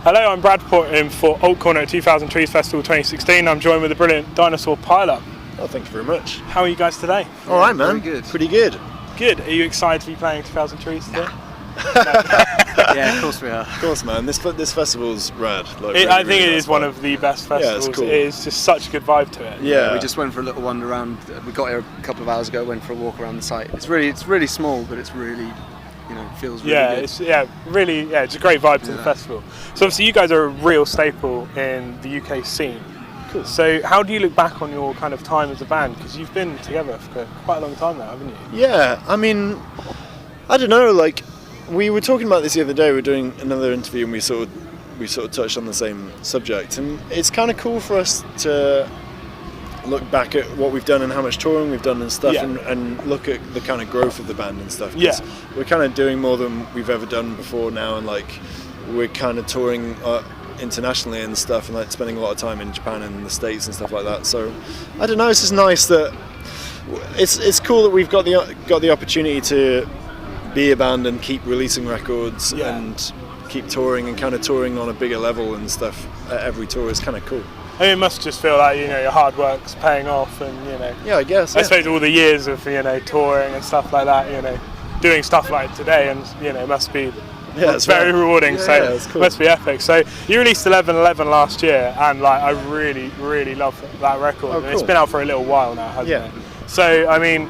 Hello, I'm Brad in for AltCorner at 2000 Trees Festival 2016. I'm joined with the brilliant Dinosaur Pile Up. Oh, thank you very much. How are you guys today? All right, man. Very good. Pretty good. Good. Are you excited to be playing 2000 Trees today? Yeah, of course we are. Of course, man. This festival's rad. I think it is one of the best festivals. it's cool. It is just such a good vibe to it. Yeah. We just went for a little wander around. We got here a couple of hours ago. Went for a walk around the site. It's really small, but it's really, feels really good. It's a great vibe to the festival. So obviously you guys are a real staple in the UK scene. Cool. So how do you look back on your kind of time as a band? Because you've been together for quite a long time now, haven't you? Yeah, I mean, I don't know. Like, we were talking about this the other day. We were doing another interview, and we sort of touched on the same subject. And it's kind of cool for us to look back at what we've done and how much touring we've done and stuff, and look at the kind of growth of the band and stuff. 'Cause we're kind of doing more than we've ever done before now, and like we're kind of touring internationally and stuff, and like spending a lot of time in Japan and the States and stuff like that. So I don't know. It's just nice that it's cool that we've got the opportunity to be a band and keep releasing records and keep touring and kind of touring on a bigger level and stuff at every tour is kind of cool. I mean, it must just feel like your hard work's paying off, and Yeah, I guess. I suppose all the years of touring and stuff like that, doing stuff like today, and it must be it's very rewarding. So it's cool. it must be epic. So you released 11/11 last year, and like I really love that record. Oh, And cool. it's been out for a little while now, hasn't Yeah. it? So I mean,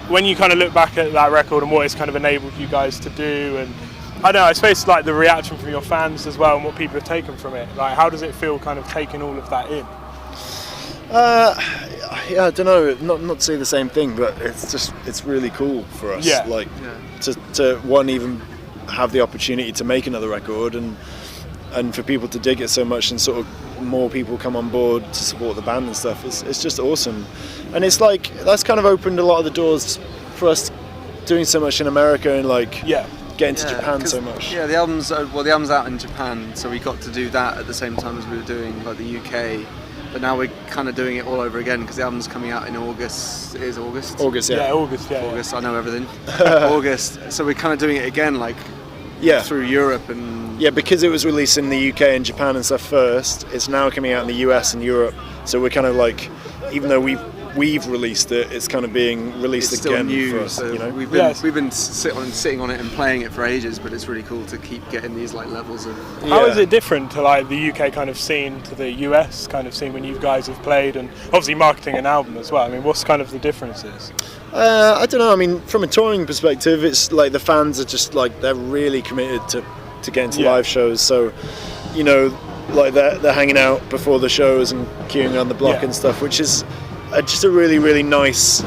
when you kind of look back at that record and what it's kind of enabled you guys to do, and I don't know, I suppose like the reaction from your fans as well and what people have taken from it. Like, how does it feel kind of taking all of that in? Yeah, I don't know, not to say the same thing, but it's really cool for us. Yeah. Like to even have the opportunity to make another record and for people to dig it so much and sort of more people come on board to support the band and stuff. It's just awesome, and it's like that's kind of opened a lot of the doors for us doing so much in America and getting to Japan so much. Yeah, the album's out in Japan, so we got to do that at the same time as we were doing like the UK. But now we're kind of doing it all over again because the album's coming out in August. It is August. August, yeah. August. I know everything. August. So we're kind of doing it again, through Europe and. Yeah, because it was released in the UK and Japan and stuff first. It's now coming out in the US and Europe. So we're kind of like, even though we've released it, it's kind of being released it's again still new, for us. So we've been sitting on it and playing it for ages, but it's really cool to keep getting these levels of. How is it different to like the UK kind of scene to the US kind of scene when you guys have played, and obviously marketing an album as well? I mean, what's kind of the differences? I don't know. I mean, from a touring perspective, it's like the fans are just like they're really committed to getting to live shows. So, like they're hanging out before the shows and queuing on the block and stuff, which is just a really nice,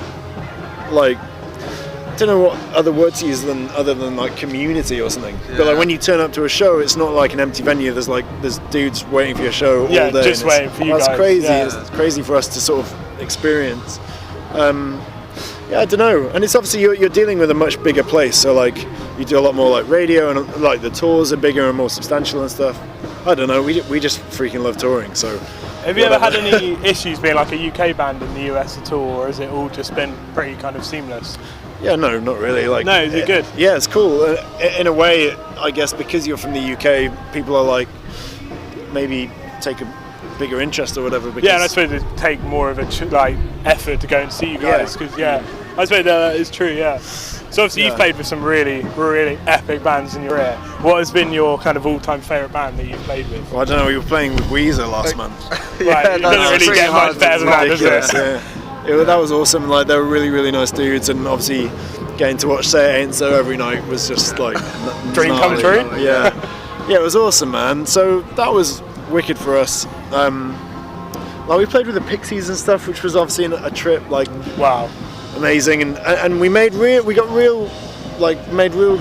like, I don't know what other word to use other than like community or something. Yeah. But like when you turn up to a show, it's not like an empty venue. There's dudes waiting for your show all day. Just waiting for you guys. That's crazy. Yeah. It's crazy for us to sort of experience. I don't know. And it's obviously you're dealing with a much bigger place. So like you do a lot more like radio, and like the tours are bigger and more substantial and stuff. I don't know. We just freaking love touring. So. Have you ever had any issues being like a UK band in the US at all, or has it all just been pretty kind of seamless? Yeah, no, not really. Like, no, is it good? Yeah, it's cool. In a way, I guess because you're from the UK, people are like maybe take a bigger interest or whatever. Because and I suppose it take more of a effort to go and see you guys because I suppose that is true. Yeah. So obviously you've played with some really epic bands in your career. What has been your kind of all-time favourite band that you've played with? Well, I don't know. We were playing with Weezer last month. Right, it doesn't really get much better than that, does it? Yeah, that was awesome. Like they were really nice dudes, and obviously getting to watch Say It Ain't So every night was just like dream come true. Yeah, it was awesome, man. So that was wicked for us. Like we played with the Pixies and stuff, which was obviously a trip. Like wow. Amazing, and we made real good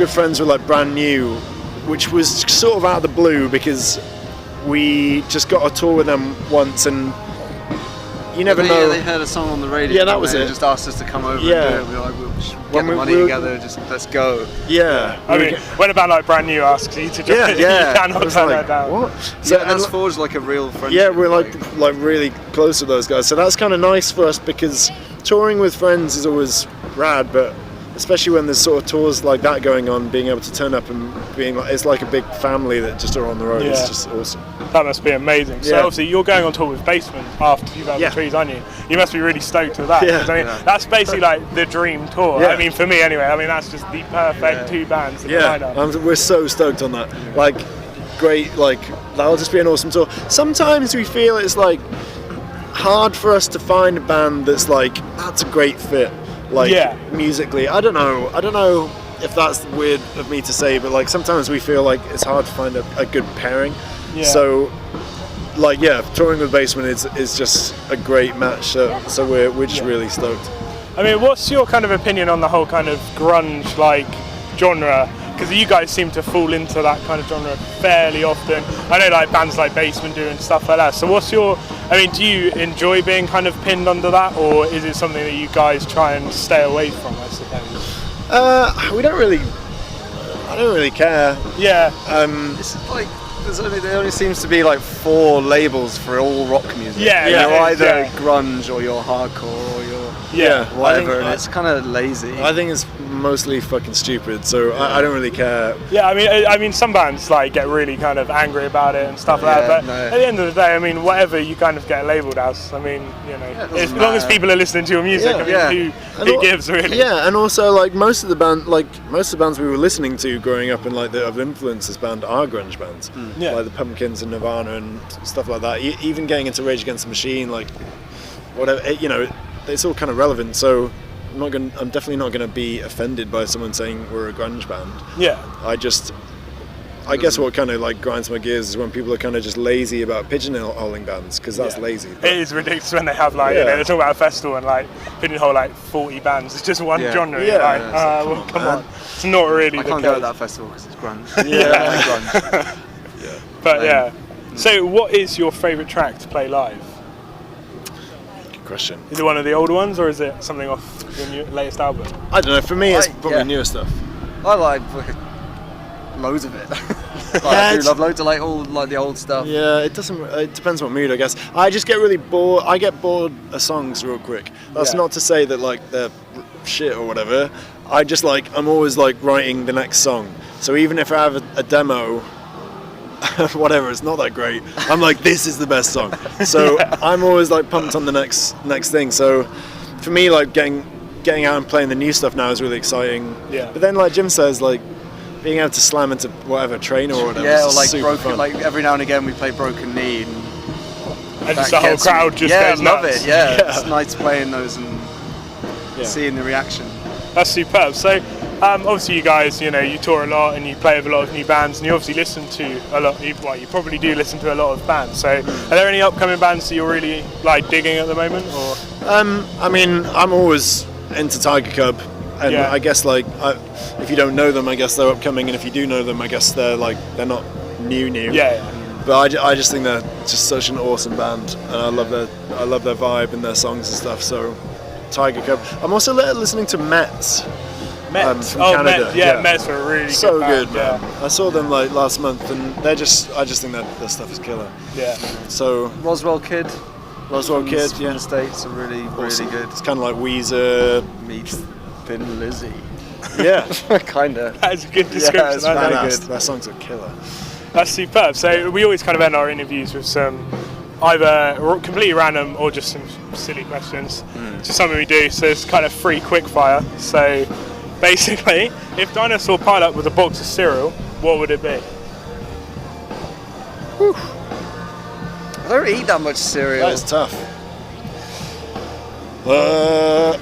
friends with like Brand New, which was sort of out of the blue because we just got a tour with them once, and you never know. They heard a song on the radio. Yeah, that was it. They just asked us to come over and do it. We were like, we'll just get the money together, just let's go. Yeah. I mean, when a band like Brand New asks you to join, you cannot turn that down. What? So that's forged like a real friendship. Yeah, we're like really close with those guys. So that's kind of nice for us because touring with friends is always rad, but especially when there's sort of tours like that going on, being able to turn up and being like, it's like a big family that just are on the road. Yeah. It's just awesome. That must be amazing. So Yeah. obviously you're going on tour with Basement after 2000 Yeah. Trees, aren't you? You must be really stoked with that. Yeah. 'Cause, I mean, that's basically like the dream tour. Yeah. I mean, for me anyway. I mean, that's just the perfect two bands in the lineup. We're so stoked on that. Like, great, like, that'll just be an awesome tour. Sometimes we feel it's like hard for us to find a band that's like, that's a great fit, like, musically. I don't know if that's weird of me to say, but like sometimes we feel like it's hard to find a good pairing. Yeah. So, like, touring with Basement is just a great match. So we're just really stoked. I mean, what's your kind of opinion on the whole kind of grunge like genre? Because you guys seem to fall into that kind of genre fairly often. I know like bands like Basement do and stuff like that. So do you enjoy being kind of pinned under that, or is it something that you guys try and stay away from, I suppose? I don't really care. Yeah. It's like there only seems to be like 4 labels for all rock music. Yeah, you're either yeah. grunge or you're hardcore or you're whatever, and it's kind of lazy. I think it's mostly fucking stupid, so I don't really care. Yeah, I mean, some bands like get really kind of angry about it and stuff like that. But at the end of the day, I mean, whatever you kind of get labelled as, I mean, you know, as long as people are listening to your music, I mean, who gives really? Yeah, and also like most of the bands we were listening to growing up and like that have influenced this band are grunge bands, like the Pumpkins and Nirvana and stuff like that. Even getting into Rage Against the Machine, like whatever, you know, it's all kind of relevant. So I'm definitely not going to be offended by someone saying we're a grunge band. Yeah. I guess what kind of like grinds my gears is when people are kind of just lazy about pigeonholing bands, because that's lazy. It is ridiculous when they have like, you know, they're talking about a festival and like pigeonhole like 40 bands. It's just one genre. Yeah. Like, well, come on. It's not really I the can't case. go to that festival because it's grunge. Yeah. I like grunge. But yeah. So what is your favourite track to play live? Good question. Is it one of the older ones, or is it something off your latest album? I don't know. For me, it's probably newer stuff. I like loads of it. I do love loads of like all like the old stuff. Yeah, it depends what mood, I guess. I just get really bored. I get bored of songs real quick. That's not to say that like they're shit or whatever. I'm always like writing the next song. So even if I have a demo, whatever, it's not that great, I'm like, this is the best song. So I'm always like pumped on the next thing. So for me, like getting out and playing the new stuff now is really exciting. Yeah. But then like Jim says, like being able to slam into whatever train or whatever. Yeah, or like super broken. fun. Like every now and again we play Broken Knee, And just the whole crowd just I goes love nuts. it. Yeah, it's nice playing those and seeing the reaction. That's superb. So obviously you guys, you know, you tour a lot and you play with a lot of new bands, and you obviously listen to a lot. You probably do listen to a lot of bands. So are there any upcoming bands that you're really like digging at the moment? Or I mean, I'm always into Tiger Cub, and I guess like if you don't know them, I guess they're upcoming, and if you do know them, I guess they're not new. Yeah. But I just think they're just such an awesome band, and I love their vibe and their songs and stuff. So Tiger Cub. I'm also listening to Mets. Mets. From Canada. Mets are really so good, good, man. I saw them like last month, and I just think that their stuff is killer. Yeah. So Roswell Kid from from the the States are really awesome. really good. It's kind of like Weezer Meets Thin Lizzy. Yeah. Kinda. That's a good description. it's That's very very good. good. Their songs are killer. That's superb. So we always kind of end our interviews with some either completely random or just some silly questions. Just something we do. So it's kind of free quick fire. So basically, if Dinosaur Pile Up with a box of cereal, what would it be? Whew. I don't eat that much cereal. That is tough. What?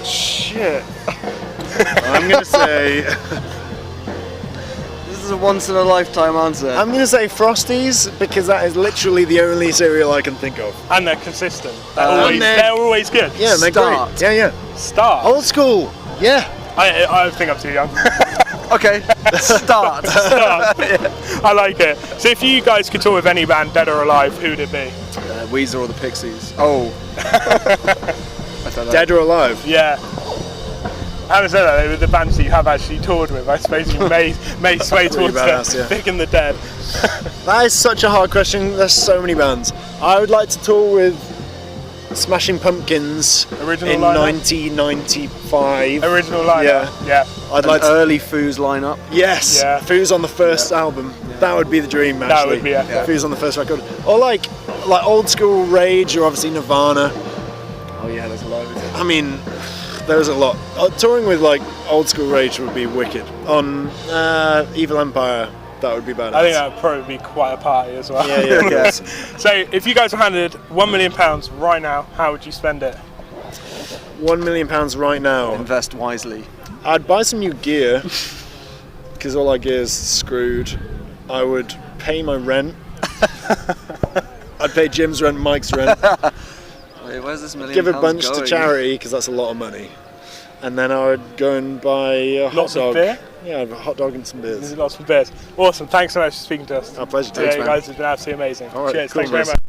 Shit. I'm gonna say. This is a once in a lifetime answer. I'm gonna say Frosties, because that is literally the only cereal I can think of. And they're consistent. and They're always good. Yeah, they're Start. great. Yeah. Start. Old school. Yeah. I think I'm too young. Okay. Start. Start. I like it. So if you guys could tour with any band, dead or alive, who would it be? Weezer or the Pixies. Oh. I don't know. Dead or alive? Yeah. Having said that, with the bands that you have actually toured with, I suppose you may sway Pretty towards badass, the yeah. Big and the Dead. That is such a hard question. There's so many bands. I would like to tour with Smashing Pumpkins Original in lineup? 1995. Original lineup. Yeah. I'd An like to. early Foos lineup. Yes, Yeah. Foos on the first album. That would be the dream, actually. That would be epic. Foos on the first record, or like old school Rage, or obviously Nirvana. Oh yeah, there's loads. I mean, there's a lot. Touring with like old school Rage would be wicked. On Evil Empire, that would be badass. I think that would probably be quite a party as well. Yeah, yeah, yeah. So, if you guys were handed £1 million right now, how would you spend it? £1 million right now. Invest wisely. I'd buy some new gear because all our gear's screwed. I would pay my rent. I'd pay Jim's rent, Mike's rent. Wait, where's this £1 million Give a bunch going? to charity because that's a lot of money. And then I would go and buy a hot Lots dog. of beer? Yeah, a hot dog and some beers. Lots of beers. Awesome. Thanks so much for speaking to us. Our pleasure. Yeah, Thanks, you man. guys have been absolutely amazing. All right, Cheers. cool, Thanks very guys. much.